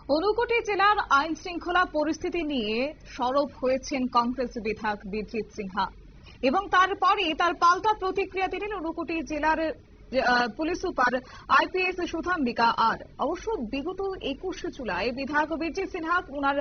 ঊনকোটি জেলার আইন শৃঙ্খলা পরিস্থিতি নিয়ে সরব হয়েছেন কংগ্রেস বিধায়ক বীরজিৎ সিনহা এবং তারপরে তার পাল্টা প্রতিক্রিয়া দিলেন ঊনকোটি জেলার পুলিশ সুপার আইপিএস সুধাম্বিকা আর। অবশ্য বিগত 21শে জুলাই বিধায়ক বীরজিৎ সিনহা ওনার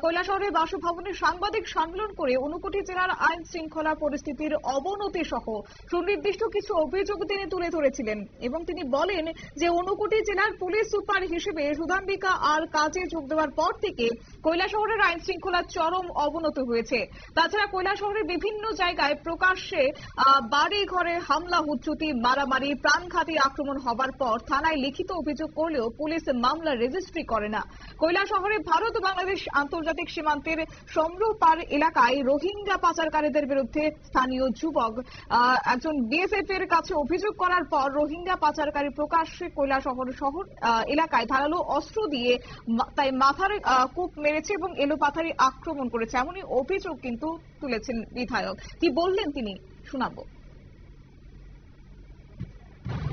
কৈলাসহরের বাসভবনে সাংবাদিক সম্মেলন করে ঊনকোটি জেলার আইন শৃঙ্খলা পরিস্থিতির অবনতি সহ সুনির্দিষ্ট কিছু অভিযোগ তিনি তুলে ধরেছিলেন এবং তিনি বলেন যে ঊনকোটি জেলার পুলিশ সুপার হিসেবে সুধাম্বিকা আর কাজে যোগ দেওয়ার পর থেকে কৈলাসহরের আইন শৃঙ্খলা চরম অবনতি হয়েছে। তাছাড়া কৈলাসহরের বিভিন্ন জায়গায় প্রকাশ্যে বাড়ি ঘরে হামলা, হুজ্জুতি, মারামারি, প্রাণঘাতী আক্রমণ হবার পর থানায় লিখিত অভিযোগ করলেও পুলিশ মামলা রেজিস্ট্রি করে না। কৈলাসহরে ভারত বাংলাদেশ আন্তর্জাতিক সীমান্তের সমরপাড় এলাকায় রোহিঙ্গা পাচারকারীদের বিরুদ্ধে স্থানীয় যুবক একজন বিএসএফ এর কাছে অভিযোগ করার পর রোহিঙ্গা পাচারকারী প্রকাশ্যে কৈলাসহর শহর এলাকায় ধারালো অস্ত্র দিয়ে তাই মাথার কূপ মেরেছে এবং এলোপাথারি আক্রমণ করেছে, এমনই অভিযোগ কিন্তু তুলেছেন বিধায়ক। কি বললেন তিনি শোনাবো।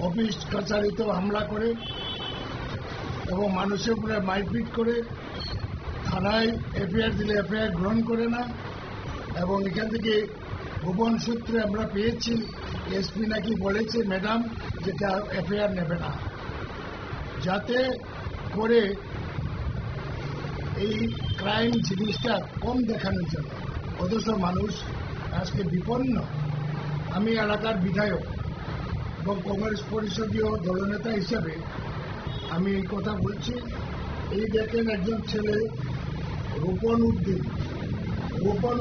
অফিস কাছারিতে হামলা করে এবং মানুষের উপরে মারপিট করে, থানায় এফআইআর দিলে এফআইআর গ্রহণ করে না এবং এখান থেকে গোপন সূত্রে আমরা পেয়েছি এসপি নাকি বলেছে ম্যাডাম যেটা এফআইআর নেবে না, যাতে করে এই ক্রাইম জিনিসটা কম দেখানোর জন্য। অথচ মানুষ আজকে বিপন্ন। আমি এলাকার বিধায়ক এবং কংগ্রেস পরিষদীয় দলনেতা হিসাবে আমি এই কথা বলছি। এই দেখেন একজন ছেলে রূপন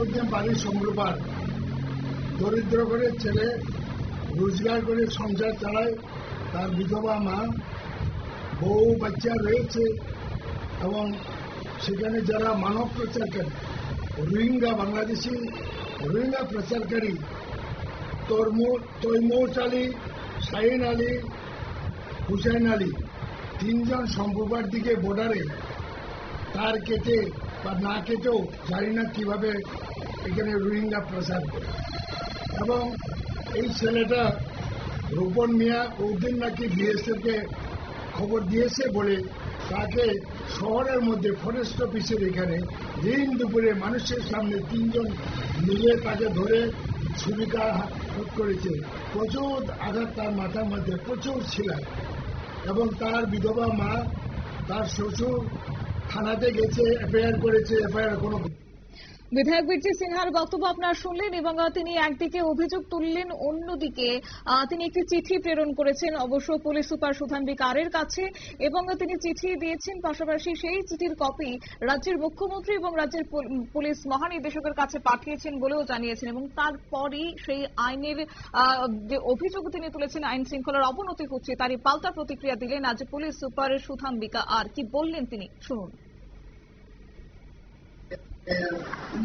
উদ্দিন বাড়ির সমরপাড়, দরিদ্র করে ছেলে, রোজগার করে সংসার চালায়, তার বিধবা মা, বউ বাচ্চা রয়েছে এবং সেখানে যারা মানব পাচারকারী, বাংলাদেশি রোহিঙ্গা পাচারকারী তৈমুর আলী, শাহিন আলী, হুসাইন আলী, তিনজন সম্প্রপার দিকে বর্ডারে তার কেটে বা না কেটেও জানি না কিভাবে এখানে রোহিঙ্গা প্রচার করে। এবং এই ছেলেটা রূপন মিয়া ওদিন নাকি বিএসএফকে খবর দিয়েছে বলে তাকে শহরের মধ্যে ফরেস্ট অফিসের এখানে দিন দুপুরে মানুষের সামনে তিনজন মিলে তাকে ধরে ছুরিকা করেছে। প্রচুর আঘাত তার মাথার মধ্যে, প্রচুর ছিলাই এবং তার বিধবা মা, তার শ্বশুর থানাতে গেছে, এফআইআর করেছে, এফআইআর কোনো। বিধায়ক বীরজিৎ সিনহার বক্তব্য আপনারা শুনলেন এবং তিনি একদিকে অভিযোগ তুললেন, অন্যদিকে তিনি একটি চিঠি প্রেরণ করেছেন অবশ্য পুলিশ সুপার সুধাম্বিকা আরের কাছে এবং তিনি চিঠি দিয়েছেন, পাশাপাশি সেই চিঠির কপি রাজ্যের মুখ্যমন্ত্রী এবং রাজ্যের পুলিশ মহানির্দেশকের কাছে পাঠিয়েছেন বলেও জানিয়েছেন এবং তারপরই সেই আইনের যে অভিযোগ তিনি তুলেছেন আইন শৃঙ্খলার অবনতি হচ্ছে তারই পাল্টা প্রতিক্রিয়া দিলেন আজ পুলিশ সুপার সুধাম্বিকা আর। কি বললেন তিনি শুনুন।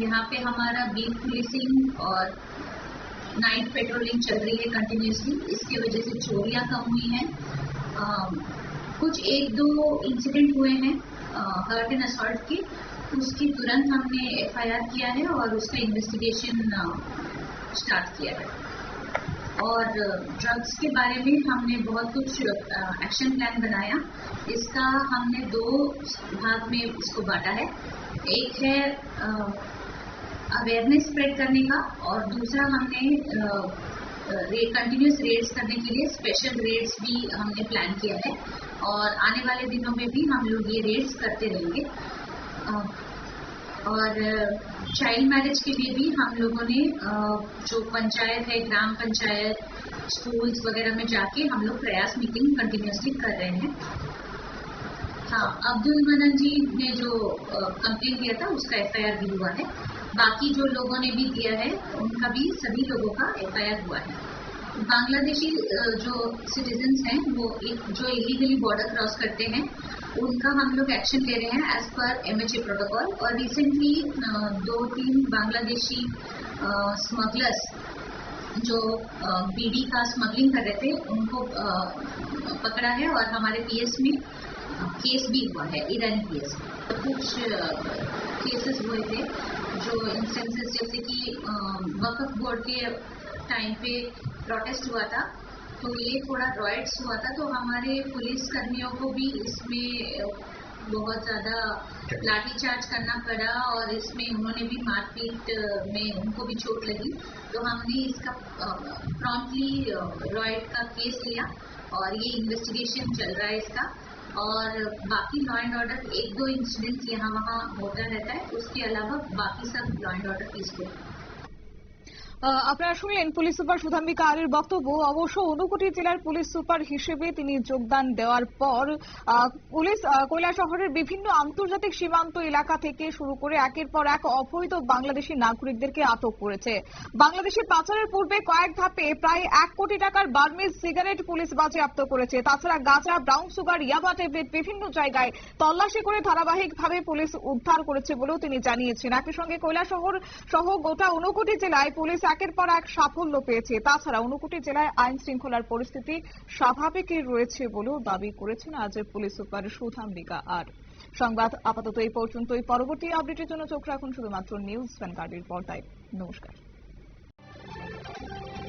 यहाँ पे हमारा बीट पुलिसिंग और नाइट पेट्रोलिंग चल रही है कंटिन्यूसली। इसकी वजह से चोरियां कम हुई हैं। कुछ एक दो इंसिडेंट हुए हैं हर्ट एंड असॉल्ट के, उसकी तुरंत हमने एफआईआर किया है और उसका इन्वेस्टिगेशन स्टार्ट किया है। और ड्रग्स के बारे में हमने बहुत कुछ एक्शन प्लान बनाया। इसका हमने दो भाग में इसको बांटा है। एक है अवेयरनेस स्प्रेड करने का और दूसरा हमने कंटिन्यूस रेड्स करने के लिए स्पेशल रेड्स भी हमने प्लान किया है और आने वाले दिनों में भी हम लोग ये रेड्स करते रहेंगे। और चाइल्ड मैरिज के लिए भी हम लोगों ने जो पंचायत है, ग्राम पंचायत, स्कूल्स वगैरह में जाके हम लोग प्रयास मीटिंग कंटिन्यूसली कर रहे हैं। हाँ, अब्दुल मनन जी ने जो कंप्लेन दिया था उसका एफआईआर भी हुआ है। बाकी जो लोगों ने भी दिया है उनका भी, सभी लोगों का एफआईआर हुआ है। बांग्लादेशी जो सिटीजन्स हैं वो जो इलीगली बॉर्डर क्रॉस करते हैं उनका हम लोग एक्शन ले रहे हैं एज पर एमएचए प्रोटोकॉल। और रिसेंटली 2-3 बांग्लादेशी स्मगलर्स जो बीडी का स्मगलिंग कर रहे थे उनको पकड़ा है और हमारे पीएस में केस भी हुआ है, ईरानी केस। कुछ केसेस हुए थे जो इंस्टेंसेस जैसे कि वक्फ बोर्ड के टाइम पे प्रोटेस्ट हुआ था तो ये थोड़ा रॉयट्स हुआ था, तो हमारे पुलिस कर्मियों को भी इसमें बहुत ज्यादा लाठीचार्ज करना पड़ा और इसमें उन्होंने भी मारपीट में उनको भी चोट लगी। तो हमने इसका प्रॉम्प्टली रॉयट का केस लिया और ये इन्वेस्टिगेशन चल रहा है इसका। और बाकी लॉ एंड ऑर्डर 1-2 इंसिडेंट्स यहाँ वहाँ होता रहता है, उसके अलावा बाकी सब लॉ एंड ऑर्डर पीसफुल। আপনারা শুনলেন পুলিশ সুপার সুধাম্বিকা আরের বক্তব্য। অবশ্য ঊনকোটি জেলার পুলিশ সুপার হিসেবে তিনি যোগদান দেওয়ার পর পুলিশ কৈলাসহরের বিভিন্ন আন্তর্জাতিক সীমান্ত এলাকা থেকে শুরু করে একের পর এক অবৈধ বাংলাদেশি নাগরিকদেরকে আটক করেছে। বাংলাদেশে পাচারের পূর্বে কয়েক ধাপে প্রায় 1 কোটি টাকার বার্মিজ সিগারেট পুলিশ বাজেয়াপ্ত করেছে। তাছাড়া গাঁজা, ব্রাউন সুগার, ইয়াবা ট্যাবলেট বিভিন্ন জায়গায় তল্লাশি করে ধারাবাহিকভাবে পুলিশ উদ্ধার করেছে বলেও তিনি জানিয়েছেন। একই সঙ্গে কৈলাসহর সহ গোটা ঊনকোটি জেলায় পুলিশ একের পর এক সাফল্য পেয়েছে। তাছাড়া ঊনকোটি জেলায় আইন শৃঙ্খলার পরিস্থিতি স্বাভাবিকই রয়েছে বলেও দাবি করেছেন আজের পুলিশ সুপার সুধাম্বিকা আর। সংবাদ আপাতত এই পর্যন্তই। পরবর্তী আপডেটের জন্য চোখ রাখুন শুধুমাত্র নিউজ ভ্যানগার্ডের পর্দায়। নমস্কার।